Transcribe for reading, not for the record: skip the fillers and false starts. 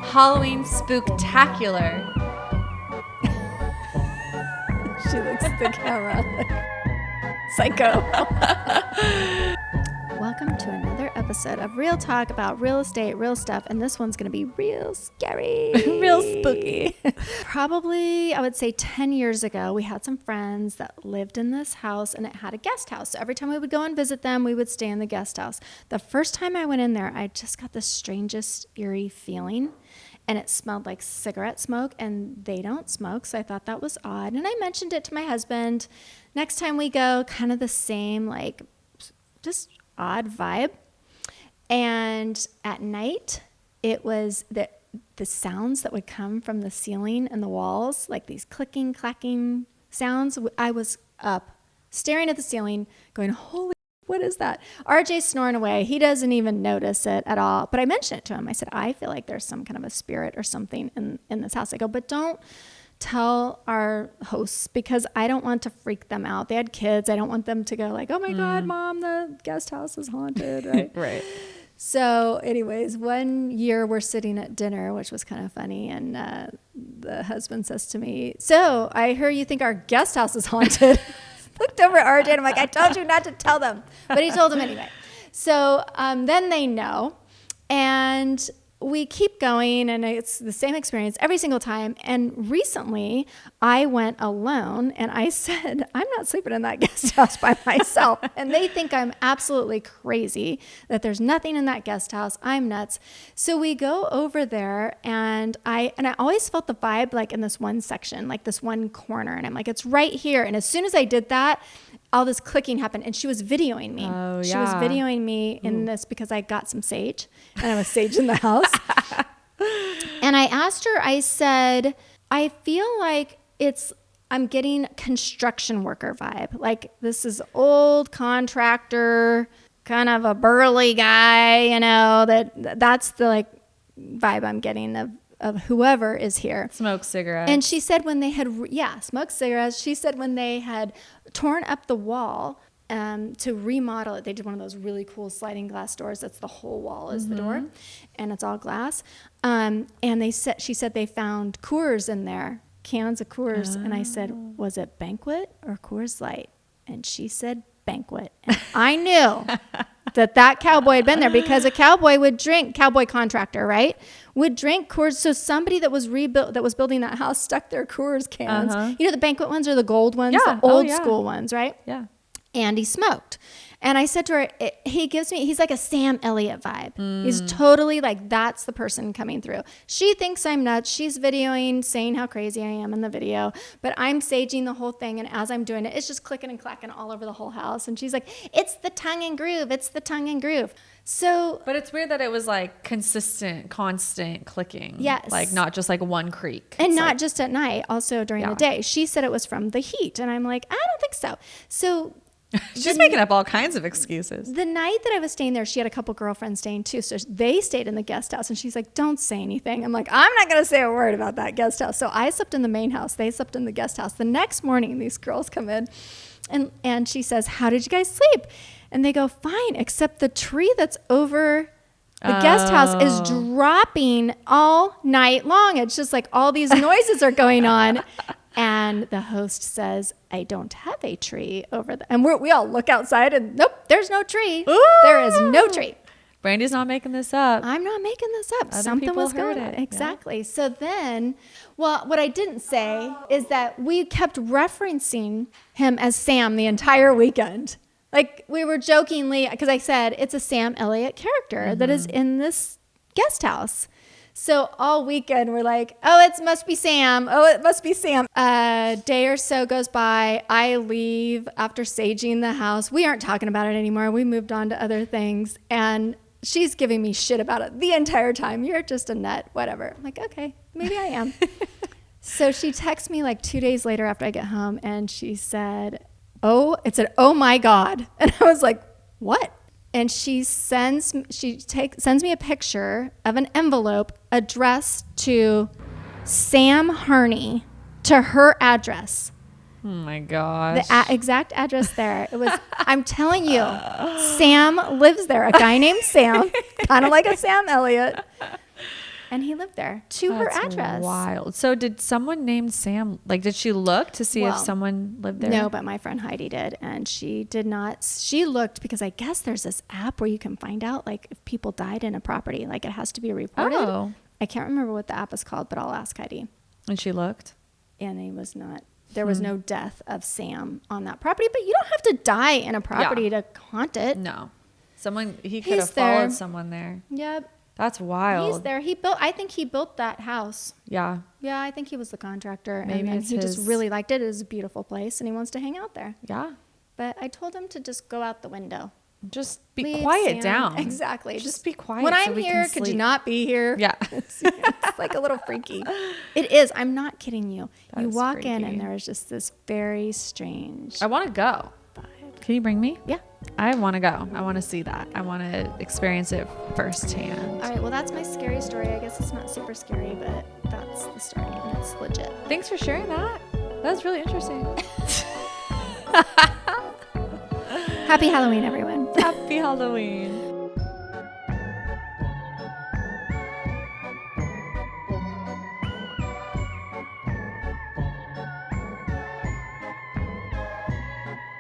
Halloween spooktacular. She looks at the camera like psycho. Welcome to another episode of Real Talk about real estate, real stuff, and this one's going to be real scary. Real spooky. Probably, I would say 10 years ago, we had some friends that lived in this house and it had a guest house. So every time we would go and visit them, we would stay in the guest house. The first time I went in there, I just got the strangest, eerie feeling. And it smelled like cigarette smoke, and they don't smoke, so I thought that was odd. And I mentioned it to my husband. Next time we go, kind of the same, like just odd vibe. And at night, it was the sounds that would come from the ceiling and the walls, like these clicking, clacking sounds. I was up, staring at the ceiling, going, holy, what is that? RJ's snoring away. He doesn't even notice it at all. But I mentioned it to him. I said, I feel like there's some kind of a spirit or something in this house. I go, but don't tell our hosts because I don't want to freak them out. They had kids. I don't want them to go like, oh my God, Mom, the guest house is haunted, right? Right. So anyways, one year we're sitting at dinner, which was kind of funny. And the husband says to me, so I hear you think our guest house is haunted. Looked over at RJ and I'm like, I told you not to tell them. But he told them anyway. So then they know. And we keep going, and it's the same experience every single time. And recently, I went alone, and I said, I'm not sleeping in that guest house by myself. And they think I'm absolutely crazy, that there's nothing in that guest house. I'm nuts. So we go over there, and I always felt the vibe like in this one section, like this one corner. And I'm like, it's right here. And as soon as I did that, all this clicking happened, and she was videoing me. Oh, yeah. She was videoing me in this because I got some sage, and I was sage in the house. And I asked her, I said, I feel like I'm getting construction worker vibe. Like this is old contractor, kind of a burly guy, you know, that's the like vibe I'm getting of whoever is here. Smoke cigarettes. And she said when they had, smoked cigarettes. She said when they had torn up the wall to remodel it, they did one of those really cool sliding glass doors. That's the whole wall is the door, and it's all glass. And she said they found Coors in there, cans of Coors. And I said, was it Banquet or Coors Light? And she said Banquet. And I knew that cowboy had been there because a cowboy would drink, cowboy contractor, right? Would drink Coors. So somebody that was building that house stuck their Coors cans. You know, the Banquet ones are the gold ones, the old school ones, right? Yeah. And he smoked. And I said to her, he's like a Sam Elliott vibe. He's totally like, that's the person coming through. She thinks I'm nuts. She's videoing, saying how crazy I am in the video, but I'm saging the whole thing. And as I'm doing it, it's just clicking and clacking all over the whole house. And she's like, it's the tongue and groove. It's the tongue and groove. So, but it's weird that it was like consistent, constant clicking. Yes. Like not just like one creak. And it's not like, just at night, also during the day. She said it was from the heat. And I'm like, I don't think so. So she's making up all kinds of excuses. The night that I was staying there, she had a couple girlfriends staying too. So they stayed in the guest house, and she's like, don't say anything. I'm like, I'm not going to say a word about that guest house. So I slept in the main house. They slept in the guest house. The next morning, these girls come in, and she says, how did you guys sleep? And they go, fine, except the tree that's over the guest house is dropping all night long. It's just like all these noises are going on. And the host says, I don't have a tree over there. And we all look outside and nope, there's no tree. Ooh. There is no tree. Brandy's not making this up. I'm not making this up. Other Something people was going on. heard it. Exactly. Yeah. So then, what I didn't say is that we kept referencing him as Sam the entire weekend. Like we were jokingly, because I said it's a Sam Elliott character that is in this guest house. So all weekend we're like, oh, it must be Sam. Oh, it must be Sam. A day or so goes by. I leave after saging the house. We aren't talking about it anymore. We moved on to other things. And she's giving me shit about it the entire time. You're just a nut, whatever. I'm like, okay, maybe I am. So she texts me like 2 days later after I get home. And she said, oh my God. And I was like, what? And she sends me a picture of an envelope addressed to Sam Harney, to her address. Oh my gosh. The exact address there. It was, I'm telling you, Sam lives there. A guy named Sam, kind of like a Sam Elliott. And he lived there to her address. Wild. So did someone named Sam, like, did she look to see if someone lived there? No, but my friend Heidi did. And she did not. She looked because I guess there's this app where you can find out like if people died in a property, like it has to be reported. Oh. I can't remember what the app is called, but I'll ask Heidi. And she looked? And he was not. There was no death of Sam on that property, but you don't have to die in a property to haunt it. No. He could have there. followed someone there. Yep. That's wild. He's there. I think he built that house. Yeah. Yeah, I think he was the contractor. Maybe and it's he his... just really liked it. It was a beautiful place, and he wants to hang out there. Yeah. But I told him to just go out the window. Just be Leave quiet Sam. down. Exactly. Just be quiet. When so I'm we here, can could you sleep. not be here? Yeah. It's like a little freaky. It is. I'm not kidding you. That You is walk in, freaky. and there is just this very strange I want to go. vibe. Can you bring me? Yeah. I want to go. I want to see that. I want to experience it firsthand. All right. Well, that's my scary story. I guess it's not super scary, but that's the story, and it's legit. Thanks for sharing that. That was really interesting. Happy Halloween, everyone. Happy Halloween.